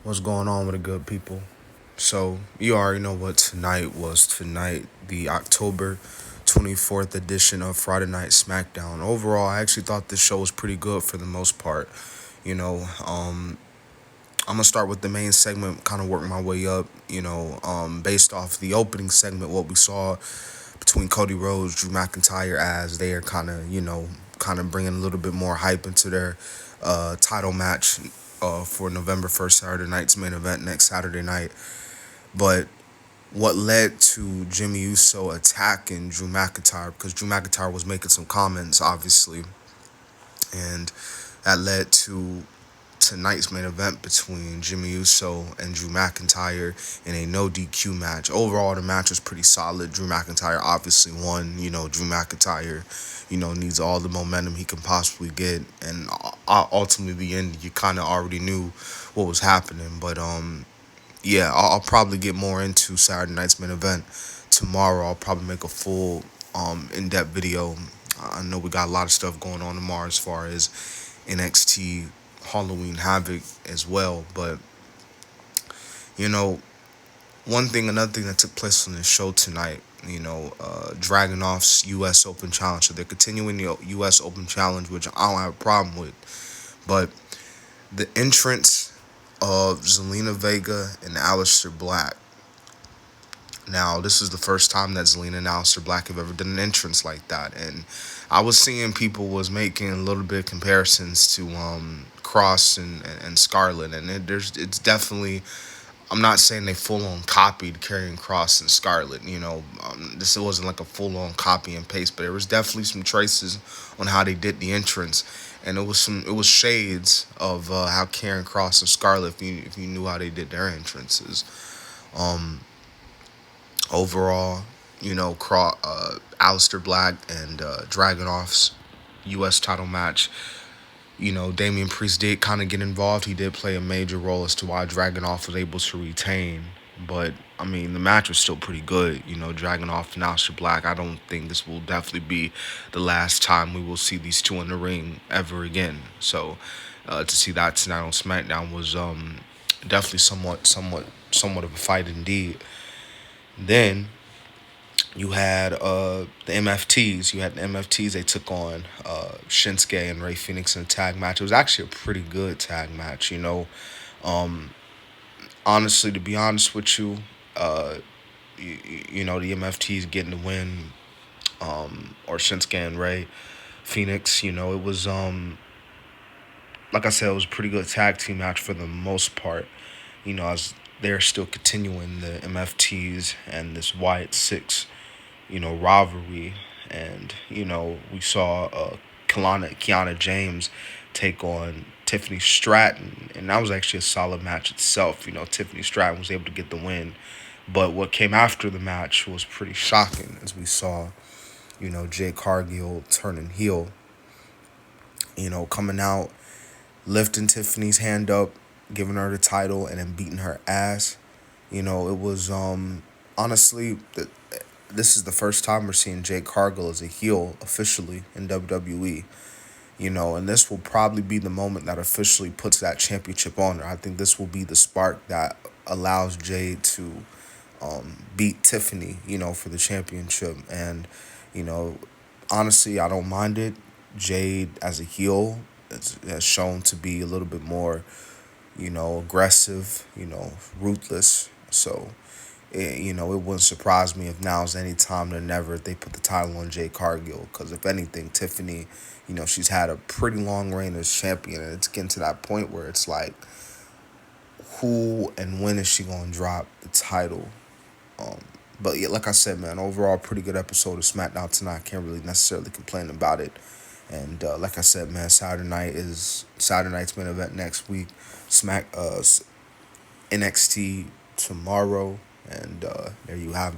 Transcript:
What's going on with the good people? So, you already know what tonight was tonight, the October 24th edition of Friday Night Smackdown. Overall, I actually thought this show was pretty good for the most part. You know, I'm gonna start with the main segment, kind of work my way up. Based off the opening segment, what we saw between Cody Rhodes, Drew McIntyre, as they are kind of bringing a little bit more hype into their title match for November 1st, Saturday night's main event next Saturday night. But what led to Jimmy Uso attacking Drew McIntyre, because Drew McIntyre was making some comments, obviously, and that led to tonight's main event between Jimmy Uso and Drew McIntyre in a no DQ match. Overall, the match was pretty solid. Drew McIntyre obviously won. Drew McIntyre, needs all the momentum he can possibly get, and ultimately, the end, you kind of already knew what was happening. But yeah, I'll probably get more into Saturday night's main event tomorrow. I'll probably make a full in-depth video. I know we got a lot of stuff going on tomorrow as far as NXT Halloween Havoc as well. But you know, another thing that took place on the show tonight. Dragonoff's U.S. Open Challenge. So they're continuing the U.S. Open Challenge, which I don't have a problem with. But the entrance of Zelina Vega and Aleister Black. Now, this is the first time that Zelina and Aleister Black have ever done an entrance like that, and I was seeing people was making a little bit of comparisons to Cross and Scarlett, and it's definitely. I'm not saying they full on copied Karrion Cross and Scarlett. This wasn't like a full on copy and paste, but there was definitely some traces on how they did the entrance, and it was shades of how Karrion Cross and Scarlett, if you knew how they did their entrances. Um, Overall, Aleister Black and Dragonoff's U.S. title match. Damian Priest did kind of get involved. He did play a major role as to why Dragonoff was able to retain. But, I mean, the match was still pretty good. Dragonoff and Aleister Black. I don't think this will definitely be the last time we will see these two in the ring ever again. So, to see that tonight on SmackDown was definitely somewhat of a fight indeed. Then you had the MFTs. You had the MFTs. They took on Shinsuke and Ray Phoenix in a tag match. It was actually a pretty good tag match. Um, Honestly, to be honest with you, the MFTs getting the win, or Shinsuke and Ray Phoenix. It was like I said, it was a pretty good tag team match for the most part. As they're still continuing the MFTs and this Wyatt Six rivalry. And, we saw Kiana James take on Tiffany Stratton, and that was actually a solid match itself. Tiffany Stratton was able to get the win. But what came after the match was pretty shocking, as we saw, Jay Cargill turning heel, coming out, lifting Tiffany's hand up, giving her the title, and then beating her ass. It was honestly, this is the first time we're seeing Jade Cargill as a heel officially in WWE. And this will probably be the moment that officially puts that championship on her. I think this will be the spark that allows Jade to beat Tiffany, for the championship. And, you know, honestly, I don't mind it. Jade as a heel has shown to be a little bit more, aggressive, ruthless. So, it wouldn't surprise me if now's any time to never if they put the title on Jade Cargill. Because if anything, Tiffany, she's had a pretty long reign as champion. And it's getting to that point where it's like, who and when is she going to drop the title? Um, but yeah, like I said, man, overall, pretty good episode of SmackDown tonight. Can't really necessarily complain about it. And like I said, man, Saturday night's main event next week. NXT tomorrow, and there you have